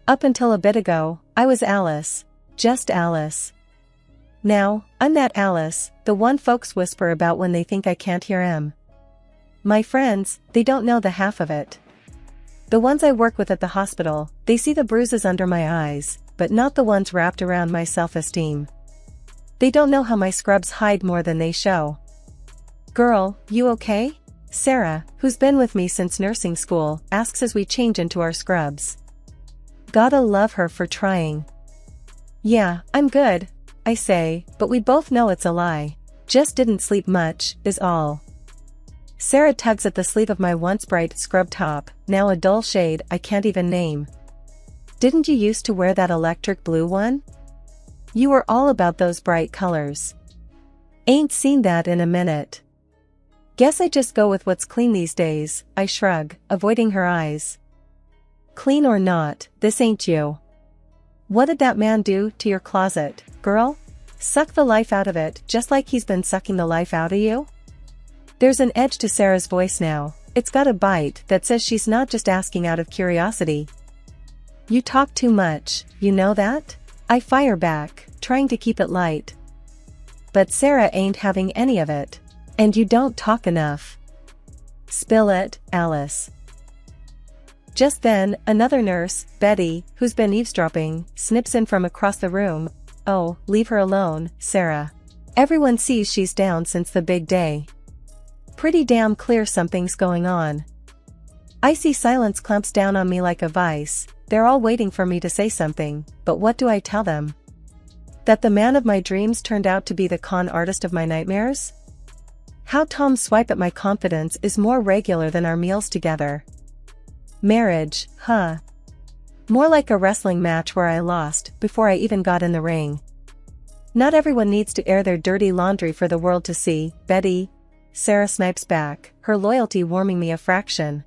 Up until a bit ago, I was Alice. Just Alice. Now, I'm that Alice, the one folks whisper about when they think I can't hear 'em. My friends, they don't know the half of it. The ones I work with at the hospital, they see the bruises under my eyes, but not the ones wrapped around my self-esteem. They don't know how my scrubs hide more than they show. "Girl, you okay?" Sarah, who's been with me since nursing school, asks as we change into our scrubs. Gotta love her for trying. "Yeah, I'm good," I say, but we both know it's a lie. "Just didn't sleep much, is all." Sarah tugs at the sleeve of my once bright scrub top, now a dull shade I can't even name. "Didn't you used to wear that electric blue one? You were all about those bright colors. Ain't seen that in a minute." "Guess I just go with what's clean these days," I shrug, avoiding her eyes. "Clean or not, this ain't you. What did that man do to your closet, girl? Suck the life out of it just like he's been sucking the life out of you?" There's an edge to Sarah's voice now. It's got a bite that says she's not just asking out of curiosity. "You talk too much, you know that?" I fire back, trying to keep it light. But Sarah ain't having any of it. "And you don't talk enough." "Spill it, Alice." Just then, another nurse, Betty, who's been eavesdropping, snips in from across the room. "Oh, leave her alone, Sarah. Everyone sees she's down since the big day. Pretty damn clear something's going on." Icy silence clamps down on me like a vice. They're all waiting for me to say something, but what do I tell them? That the man of my dreams turned out to be the con artist of my nightmares? How Tom's swipe at my confidence is more regular than our meals together. Marriage, huh? More like a wrestling match where I lost before I even got in the ring. Not everyone needs to air their dirty laundry for the world to see, Betty. Sarah snipes back, her loyalty warming me a fraction.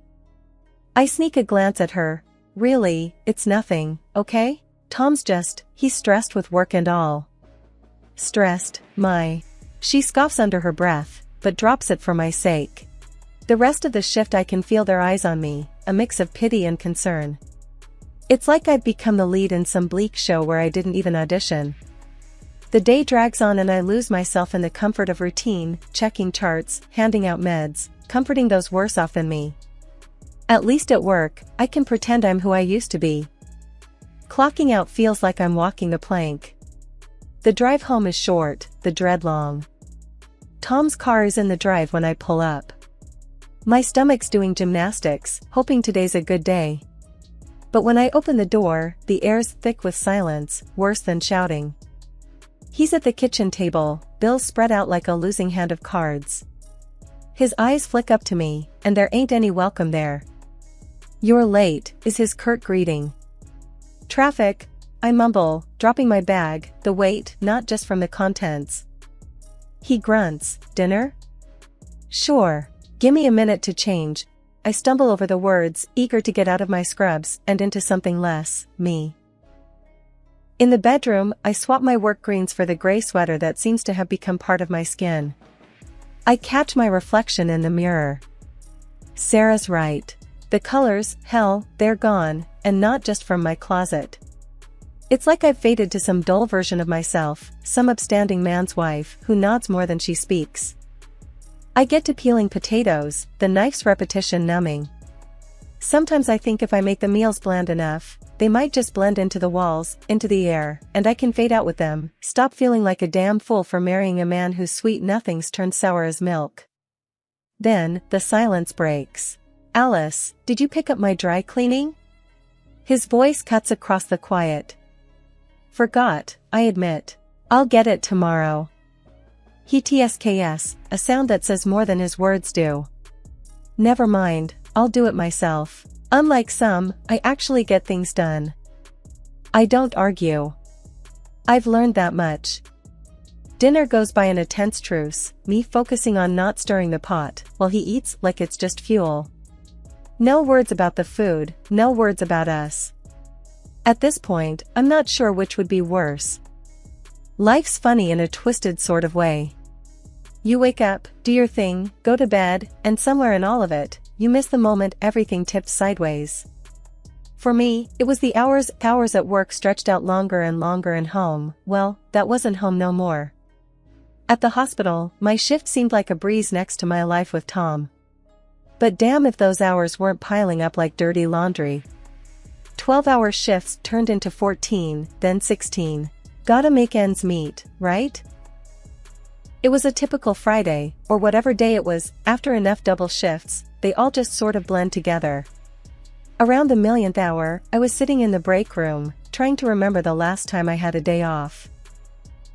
I sneak a glance at her. "Really, it's nothing, okay? Tom's he's stressed with work and all." "Stressed, my." She scoffs under her breath, but drops it for my sake. The rest of the shift I can feel their eyes on me, a mix of pity and concern. It's like I've become the lead in some bleak show where I didn't even audition. The day drags on and I lose myself in the comfort of routine, checking charts, handing out meds, comforting those worse off than me. At least at work, I can pretend I'm who I used to be. Clocking out feels like I'm walking the plank. The drive home is short, the dread long. Tom's car is in the drive when I pull up. My stomach's doing gymnastics, hoping today's a good day. But when I open the door, the air's thick with silence, worse than shouting. He's at the kitchen table, bills spread out like a losing hand of cards. His eyes flick up to me, and there ain't any welcome there. "You're late," is his curt greeting. "Traffic," I mumble, dropping my bag, the weight not just from the contents. He grunts, "Dinner?" "Sure. Gimme a minute to change." I stumble over the words, eager to get out of my scrubs and into something less me. In the bedroom, I swap my work greens for the gray sweater that seems to have become part of my skin. I catch my reflection in the mirror. Sarah's right. The colors, hell, they're gone, and not just from my closet. It's like I've faded to some dull version of myself, some upstanding man's wife who nods more than she speaks. I get to peeling potatoes, the knife's repetition numbing. Sometimes I think if I make the meals bland enough, they might just blend into the walls, into the air, and I can fade out with them, stop feeling like a damn fool for marrying a man whose sweet nothings turn sour as milk. Then, the silence breaks. "Alice, did you pick up my dry cleaning?" His voice cuts across the quiet. "Forgot, I admit. I'll get it tomorrow." He tsks, a sound that says more than his words do. "Never mind, I'll do it myself. Unlike some, I actually get things done." I don't argue. I've learned that much. Dinner goes by in a tense truce, me focusing on not stirring the pot, while he eats like it's just fuel. No words about the food, no words about us. At this point, I'm not sure which would be worse. Life's funny in a twisted sort of way. You wake up, do your thing, go to bed, and somewhere in all of it, you miss the moment everything tipped sideways. For me, it was the hours at work stretched out longer and longer, and home, well, that wasn't home no more. At the hospital, my shift seemed like a breeze next to my life with Tom. But damn if those hours weren't piling up like dirty laundry. 12-hour shifts turned into 14, then 16. Gotta make ends meet, right? It was a typical Friday, or whatever day it was. After enough double shifts, they all just sort of blend together. Around the millionth hour, I was sitting in the break room, trying to remember the last time I had a day off.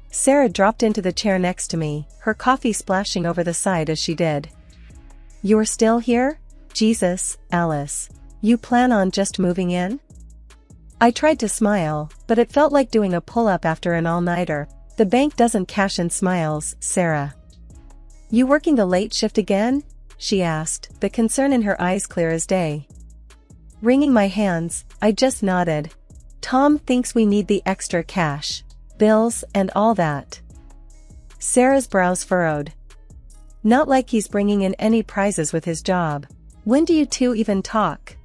Sarah dropped into the chair next to me, her coffee splashing over the side as she did. "You're still here? Jesus, Alice. You plan on just moving in?" I tried to smile, but it felt like doing a pull-up after an all-nighter. The bank doesn't cash in smiles, Sarah. "You working the late shift again?" she asked, the concern in her eyes clear as day. Wringing my hands, I just nodded. "Tom thinks we need the extra cash. Bills and all that." Sarah's brows furrowed. "Not like he's bringing in any prizes with his job. When do you two even talk?"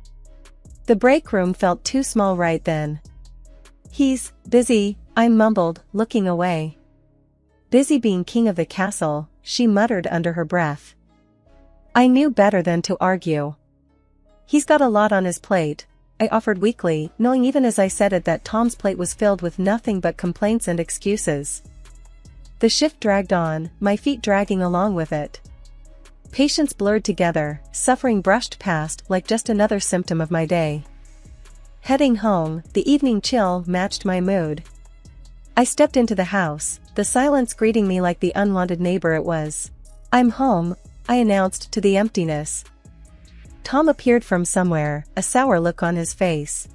The break room felt too small right then. "He's busy," I mumbled, looking away. "Busy being king of the castle," she muttered under her breath. I knew better than to argue. "He's got a lot on his plate," I offered weakly, knowing even as I said it that Tom's plate was filled with nothing but complaints and excuses. The shift dragged on, my feet dragging along with it. Patience blurred together, suffering brushed past like just another symptom of my day. Heading home, the evening chill matched my mood. I stepped into the house, the silence greeting me like the unwanted neighbor it was. "I'm home," I announced to the emptiness. Tom appeared from somewhere, a sour look on his face.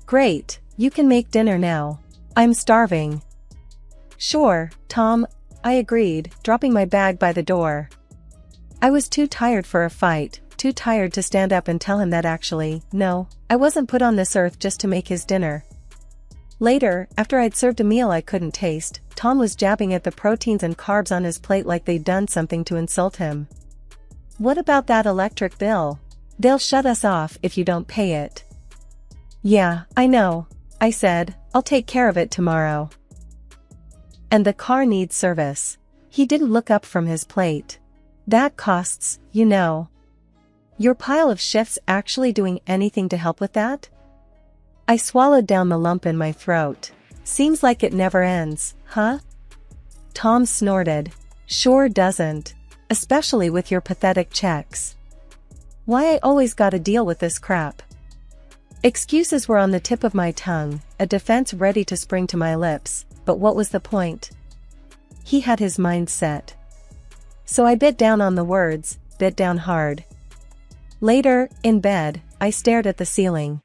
"Great, you can make dinner now. I'm starving." "Sure, Tom," I agreed, dropping my bag by the door. I was too tired for a fight, too tired to stand up and tell him that actually, no, I wasn't put on this earth just to make his dinner. Later, after I'd served a meal I couldn't taste, Tom was jabbing at the proteins and carbs on his plate like they'd done something to insult him. "What about that electric bill? They'll shut us off if you don't pay it." "Yeah, I know," I said, "I'll take care of it tomorrow." "And the car needs service." He didn't look up from his plate. "That costs, you know." "Your pile of shifts actually doing anything to help with that?" I swallowed down the lump in my throat. "Seems like it never ends, huh?" Tom snorted. "Sure doesn't. Especially with your pathetic checks. Why I always gotta deal with this crap." Excuses were on the tip of my tongue, a defense ready to spring to my lips, but what was the point? He had his mind set. So I bit down on the words, bit down hard. Later, in bed, I stared at the ceiling.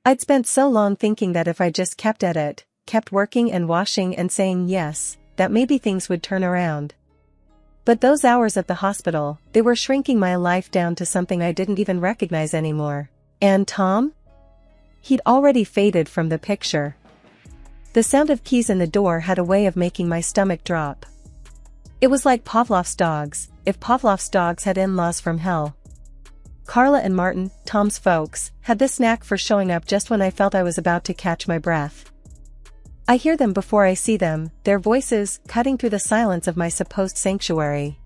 I'd spent so long thinking that if I just kept at it, kept working and washing and saying yes, that maybe things would turn around. But those hours at the hospital, they were shrinking my life down to something I didn't even recognize anymore. And Tom? He'd already faded from the picture. The sound of keys in the door had a way of making my stomach drop. It was like Pavlov's dogs, if Pavlov's dogs had in-laws from hell. Carla and Martin, Tom's folks, had this knack for showing up just when I felt I was about to catch my breath. I hear them before I see them, their voices cutting through the silence of my supposed sanctuary.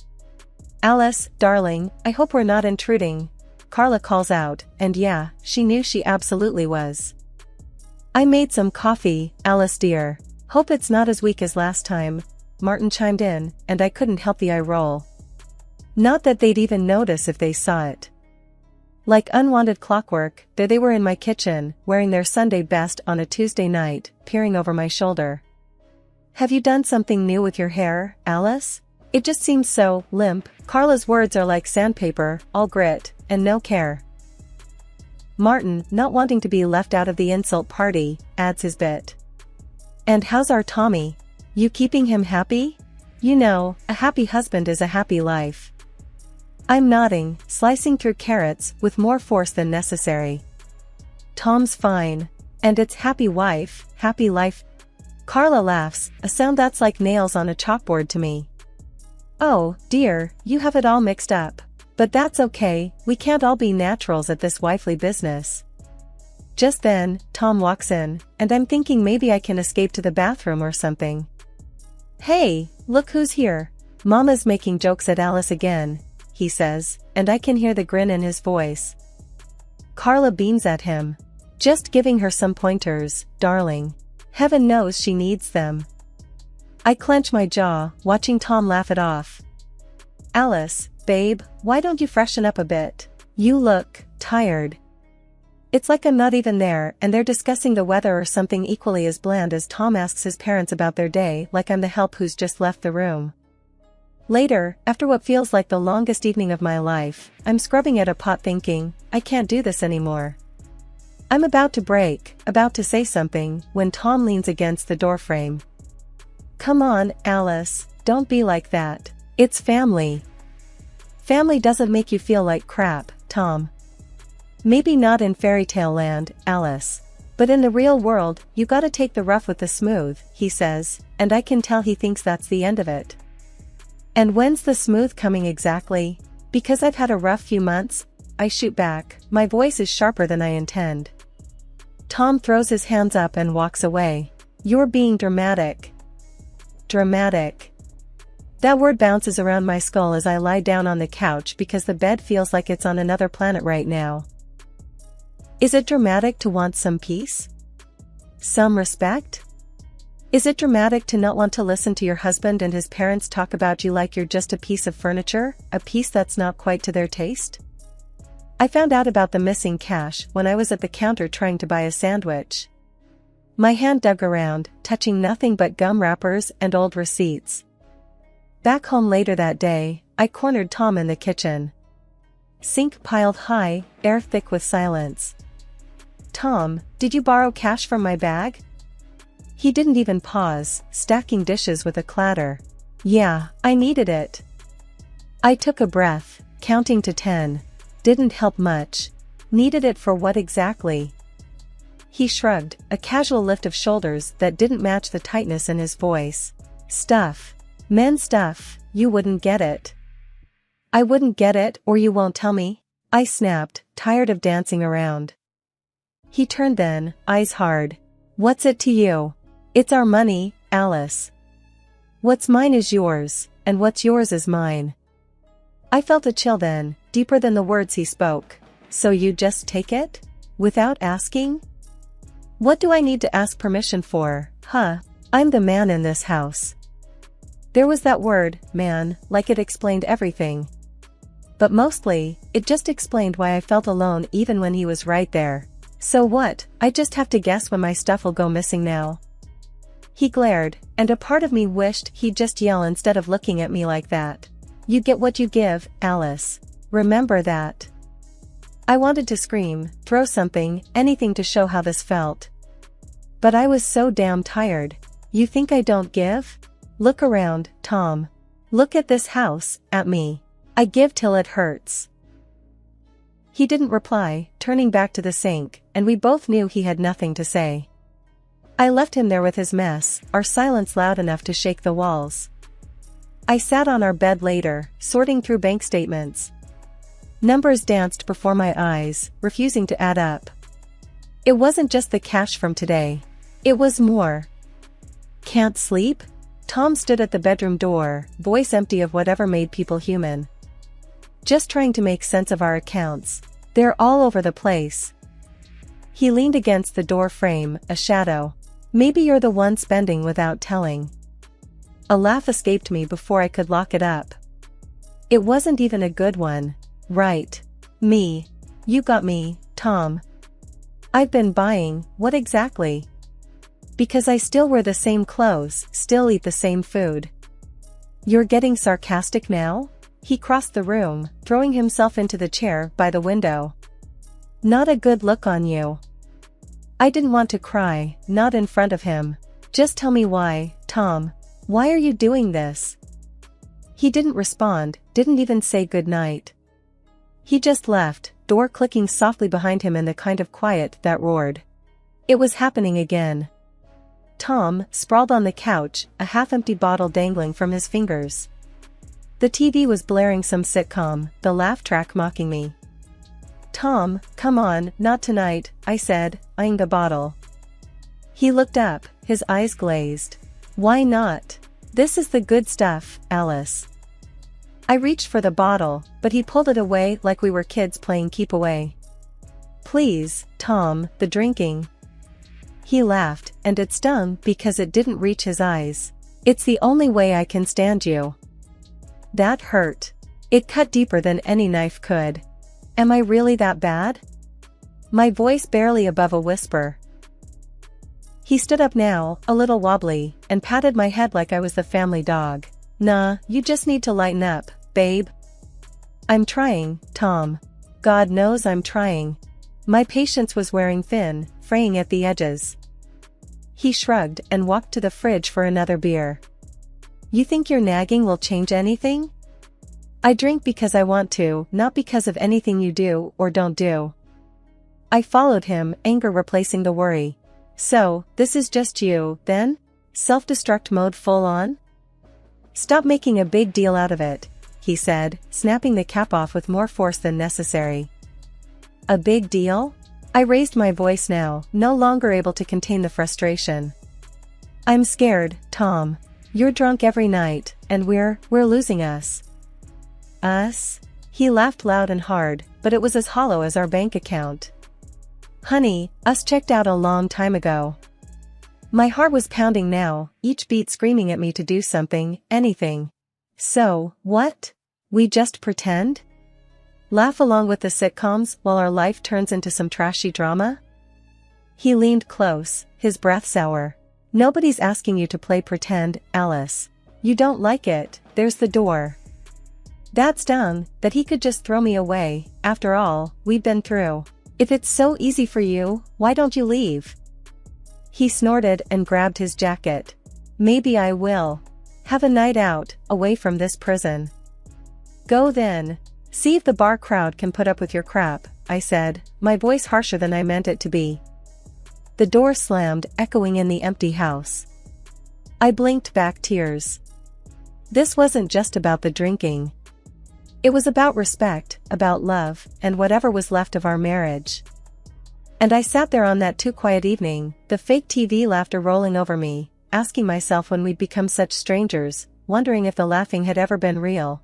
"Alice, darling, I hope we're not intruding," Carla calls out, and yeah, she knew she absolutely was. "I made some coffee, Alice dear. Hope it's not as weak as last time," Martin chimed in, and I couldn't help the eye roll. Not that they'd even notice if they saw it. Like unwanted clockwork, there they were in my kitchen, wearing their Sunday best on a Tuesday night, peering over my shoulder. "Have you done something new with your hair, Alice? It just seems so limp." Carla's words are like sandpaper, all grit, and no care. Martin, not wanting to be left out of the insult party, adds his bit. "And how's our Tommy? You keeping him happy? You know, a happy husband is a happy life." I'm nodding, slicing through carrots with more force than necessary. "Tom's fine. And it's happy wife, happy life." Carla laughs, a sound that's like nails on a chalkboard to me. "Oh, dear, you have it all mixed up. But that's okay, we can't all be naturals at this wifely business." Just then, Tom walks in, and I'm thinking maybe I can escape to the bathroom or something. "Hey, look who's here. Mama's making jokes at Alice again," he says, and I can hear the grin in his voice. Carla beams at him. "Just giving her some pointers, darling. Heaven knows she needs them." I clench my jaw, watching Tom laugh it off. "Alice, babe, why don't you freshen up a bit? You look tired." It's like I'm not even there and they're discussing the weather or something equally as bland as Tom asks his parents about their day like I'm the help who's just left the room. Later, after what feels like the longest evening of my life, I'm scrubbing at a pot thinking, I can't do this anymore. I'm about to break, about to say something, when Tom leans against the doorframe. "Come on, Alice, don't be like that. It's family." "Family doesn't make you feel like crap, Tom." "Maybe not in fairy tale land, Alice. But in the real world, you gotta take the rough with the smooth," he says, and I can tell he thinks that's the end of it. "And when's the smooth coming exactly? Because I've had a rough few months," I shoot back, my voice is sharper than I intend. Tom throws his hands up and walks away. "You're being dramatic." Dramatic. That word bounces around my skull as I lie down on the couch because the bed feels like it's on another planet right now. Is it dramatic to want some peace? Some respect? Is it dramatic to not want to listen to your husband and his parents talk about you like you're just a piece of furniture, a piece that's not quite to their taste? I found out about the missing cash when I was at the counter trying to buy a sandwich. My hand dug around, touching nothing but gum wrappers and old receipts. Back home later that day, I cornered Tom in the kitchen. Sink piled high, air thick with silence. "Tom, did you borrow cash from my bag?" He didn't even pause, stacking dishes with a clatter. "Yeah, I needed it." I took a breath, counting to 10. Didn't help much. Needed it for what exactly? He shrugged, a casual lift of shoulders that didn't match the tightness in his voice. "Stuff. Men's stuff, you wouldn't get it." "I wouldn't get it or you won't tell me?" I snapped, tired of dancing around. He turned then, eyes hard. "What's it to you? It's our money, Alice. What's mine is yours, and what's yours is mine." I felt a chill then, deeper than the words he spoke. "So you just take it? Without asking?" What do I need to ask permission for, huh? I'm the man in this house. There was that word, man, like it explained everything. But mostly, it just explained why I felt alone even when he was right there. So what, I just have to guess when my stuff will go missing now? He glared, and a part of me wished he'd just yell instead of looking at me like that. "You get what you give, Alice. Remember that." I wanted to scream, throw something, anything to show how this felt. But I was so damn tired. "You think I don't give? Look around, Tom. Look at this house, at me. I give till it hurts." He didn't reply, turning back to the sink, and we both knew he had nothing to say. I left him there with his mess, our silence loud enough to shake the walls. I sat on our bed later, sorting through bank statements. Numbers danced before my eyes, refusing to add up. It wasn't just the cash from today. It was more. "Can't sleep?" Tom stood at the bedroom door, voice empty of whatever made people human. "Just trying to make sense of our accounts. They're all over the place." He leaned against the door frame, a shadow. "Maybe you're the one spending without telling." A laugh escaped me before I could lock it up. It wasn't even a good one. "Right. Me. You got me, Tom." "I've been buying, what exactly?" "Because I still wear the same clothes, still eat the same food." "You're getting sarcastic now?" He crossed the room, throwing himself into the chair by the window. "Not a good look on you." I didn't want to cry, not in front of him. "Just tell me why, Tom. Why are you doing this?" He didn't respond, didn't even say goodnight. He just left, door clicking softly behind him in the kind of quiet that roared. It was happening again. Tom, sprawled on the couch, a half-empty bottle dangling from his fingers. The TV was blaring some sitcom, the laugh track mocking me. Tom, come on, not tonight, I said, eyeing the bottle. He looked up, his eyes glazed. Why not? This is the good stuff, Alice. I reached for the bottle, but he pulled it away like we were kids playing keep away. Please, Tom, the drinking. He laughed, and it stung because it didn't reach his eyes. It's the only way I can stand you. That hurt. It cut deeper than any knife could. Am I really that bad? My voice barely above a whisper. He stood up now, a little wobbly, and patted my head like I was the family dog. Nah, you just need to lighten up, babe. I'm trying, Tom. God knows I'm trying. My patience was wearing thin, fraying at the edges. He shrugged and walked to the fridge for another beer. You think your nagging will change anything? I drink because I want to, not because of anything you do or don't do. I followed him, anger replacing the worry. So, this is just you, then? Self-destruct mode full on? Stop making a big deal out of it, he said, snapping the cap off with more force than necessary. A big deal? I raised my voice now, no longer able to contain the frustration. I'm scared, Tom. You're drunk every night, and we're losing us. Us? He laughed loud and hard, but it was as hollow as our bank account. Honey, us checked out a long time ago. My heart was pounding now, each beat screaming at me to do something, anything. So, what? We just pretend? Laugh along with the sitcoms while our life turns into some trashy drama? He leaned close, his breath sour. Nobody's asking you to play pretend, Alice. You don't like it, there's the door. That stung, that he could just throw me away. After all, we've been through. If it's so easy for you, why don't you leave? He snorted and grabbed his jacket. Maybe I will. Have a night out, away from this prison. Go then. See if the bar crowd can put up with your crap, I said, my voice harsher than I meant it to be. The door slammed, echoing in the empty house. I blinked back tears. This wasn't just about the drinking. It was about respect, about love, and whatever was left of our marriage. And I sat there on that too quiet evening, the fake TV laughter rolling over me, asking myself when we'd become such strangers, wondering if the laughing had ever been real.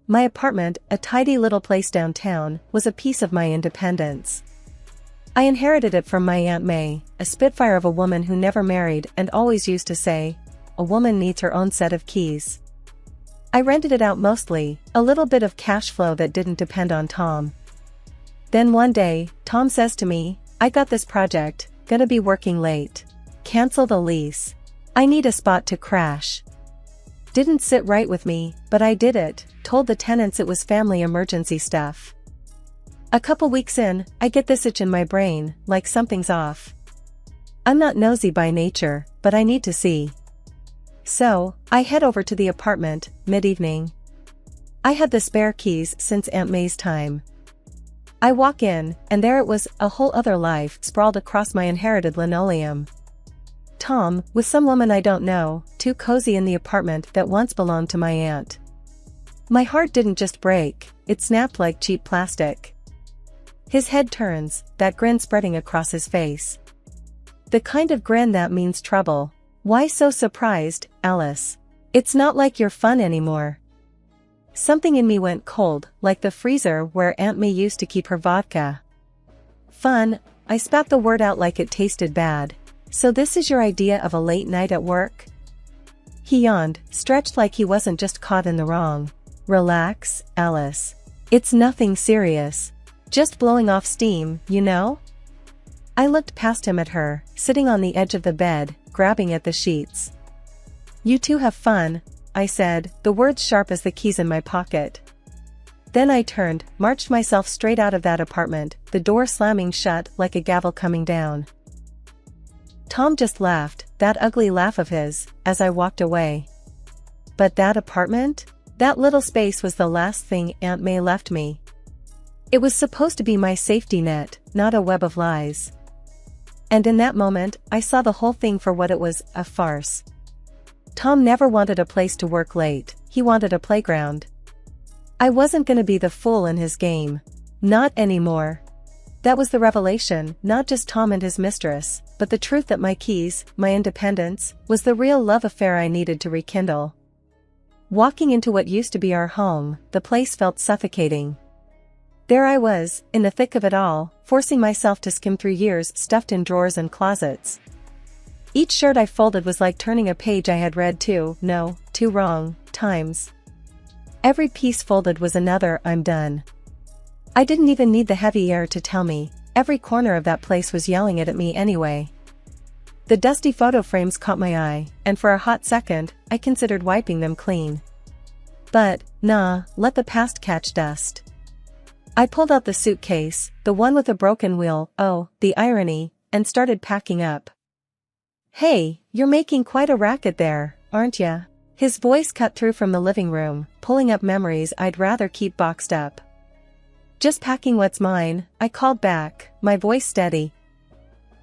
My apartment, a tidy little place downtown, was a piece of my independence. I inherited it from my Aunt May, a spitfire of a woman who never married and always used to say, a woman needs her own set of keys. I rented it out mostly, a little bit of cash flow that didn't depend on Tom. Then one day, Tom says to me, I got this project, gonna be working late. Cancel the lease. I need a spot to crash. Didn't sit right with me, but I did it, told the tenants it was family emergency stuff. A couple weeks in, I get this itch in my brain, like something's off. I'm not nosy by nature, but I need to see. So, I head over to the apartment, mid-evening. I had the spare keys since Aunt May's time. I walk in, and there it was, a whole other life sprawled across my inherited linoleum. Tom, with some woman I don't know, too cozy in the apartment that once belonged to my aunt. My heart didn't just break, it snapped like cheap plastic. His head turns, that grin spreading across his face. The kind of grin that means trouble. Why so surprised, Alice? It's not like you're fun anymore. Something in me went cold, like the freezer where Aunt May used to keep her vodka. Fun, I spat the word out like it tasted bad. So this is your idea of a late night at work? He yawned, stretched like he wasn't just caught in the wrong. Relax, Alice. It's nothing serious. Just blowing off steam, you know? I looked past him at her, sitting on the edge of the bed, grabbing at the sheets. You two have fun, I said, the words sharp as the keys in my pocket. Then I turned, marched myself straight out of that apartment, the door slamming shut like a gavel coming down. Tom just laughed, that ugly laugh of his, as I walked away. But that apartment? That little space was the last thing Aunt May left me. It was supposed to be my safety net, not a web of lies. And in that moment, I saw the whole thing for what it was, a farce. Tom never wanted a place to work late, he wanted a playground. I wasn't gonna be the fool in his game. Not anymore. That was the revelation, not just Tom and his mistress, but the truth that my keys, my independence, was the real love affair I needed to rekindle. Walking into what used to be our home, the place felt suffocating. There I was, in the thick of it all, forcing myself to skim through years stuffed in drawers and closets. Each shirt I folded was like turning a page I had read two wrong times. Every piece folded was another "I'm done." I didn't even need the heavy air to tell me, every corner of that place was yelling it at me anyway. The dusty photo frames caught my eye, and for a hot second, I considered wiping them clean. But, nah, let the past catch dust. I pulled out the suitcase, the one with a broken wheel, oh, the irony, and started packing up. "Hey, you're making quite a racket there, aren't ya?" His voice cut through from the living room, pulling up memories I'd rather keep boxed up. "Just packing what's mine," I called back, my voice steady.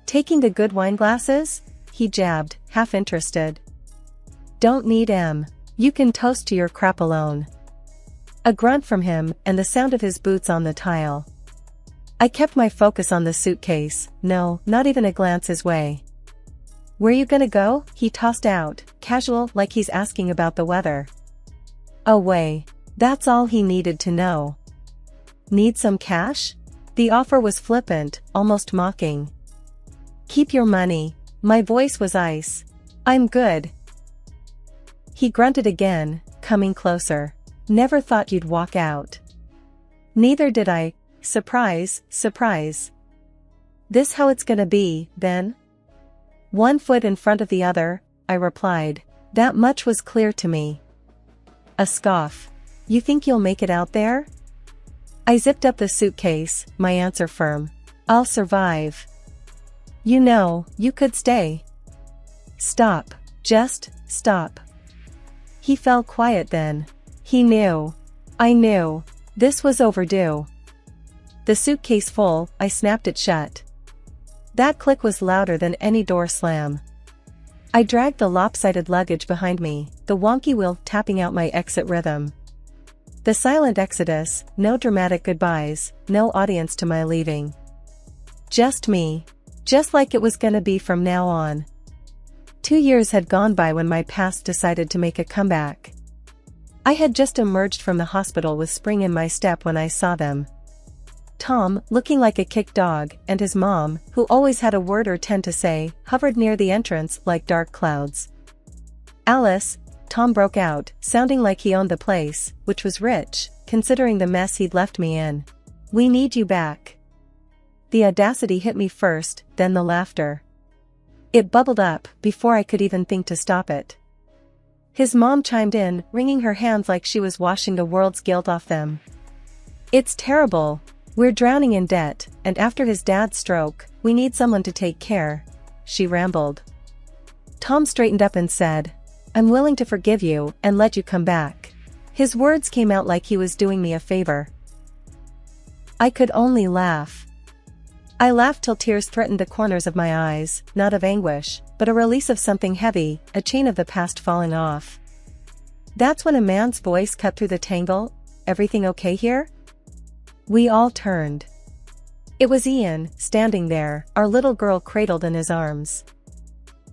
"Taking the good wine glasses?" he jabbed, half interested. "Don't need 'em. You can toast to your crap alone." A grunt from him, and the sound of his boots on the tile. I kept my focus on the suitcase, no, not even a glance his way. "Where you gonna go?" he tossed out, casual, like he's asking about the weather. Away. That's all he needed to know. "Need some cash?" The offer was flippant, almost mocking. "Keep your money." My voice was ice. "I'm good." He grunted again, coming closer. "Never thought you'd walk out." "Neither did I. Surprise, surprise." "This how it's gonna be, then?" "One foot in front of the other," I replied. That much was clear to me. A scoff. "You think you'll make it out there?" I zipped up the suitcase, my answer firm. "I'll survive." "You know, you could stay." "Stop. Just, stop." He fell quiet then. He knew. I knew. This was overdue. The suitcase full, I snapped it shut. That click was louder than any door slam. I dragged the lopsided luggage behind me, the wonky wheel tapping out my exit rhythm. The silent exodus, no dramatic goodbyes, no audience to my leaving. Just me. Just like it was gonna be from now on. 2 years had gone by when my past decided to make a comeback. I had just emerged from the hospital with spring in my step when I saw them. Tom, looking like a kicked dog, and his mom, who always had a word or 10 to say, hovered near the entrance like dark clouds. "Alice," Tom broke out, sounding like he owned the place, which was rich, considering the mess he'd left me in. "We need you back." The audacity hit me first, then the laughter. It bubbled up, before I could even think to stop it. His mom chimed in, wringing her hands like she was washing the world's guilt off them. "It's terrible. We're drowning in debt, and after his dad's stroke, we need someone to take care," she rambled. Tom straightened up and said, "I'm willing to forgive you, and let you come back." His words came out like he was doing me a favor. I could only laugh. I laughed till tears threatened the corners of my eyes, not of anguish, but a release of something heavy, a chain of the past falling off. That's when a man's voice cut through the tangle. "Everything okay here?" We all turned. It was Ian, standing there, our little girl cradled in his arms.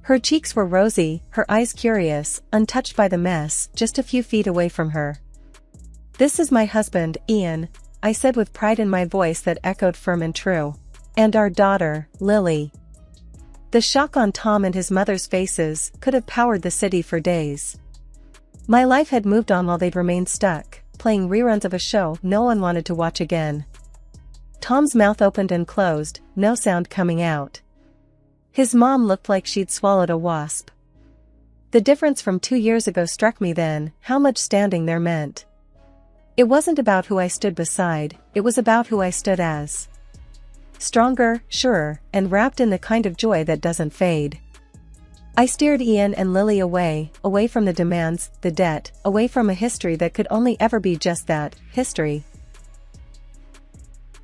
Her cheeks were rosy, her eyes curious, untouched by the mess, just a few feet away from her. "This is my husband, Ian," I said with pride in my voice that echoed firm and true. "And our daughter, Lily." The shock on Tom and his mother's faces could have powered the city for days. My life had moved on while they'd remained stuck, playing reruns of a show no one wanted to watch again. Tom's mouth opened and closed, no sound coming out. His mom looked like she'd swallowed a wasp. The difference from 2 years ago struck me then, how much standing there meant. It wasn't about who I stood beside, it was about who I stood as. Stronger, surer, and wrapped in the kind of joy that doesn't fade. I steered Ian and Lily away from the demands, the debt, away from a history that could only ever be just that, history,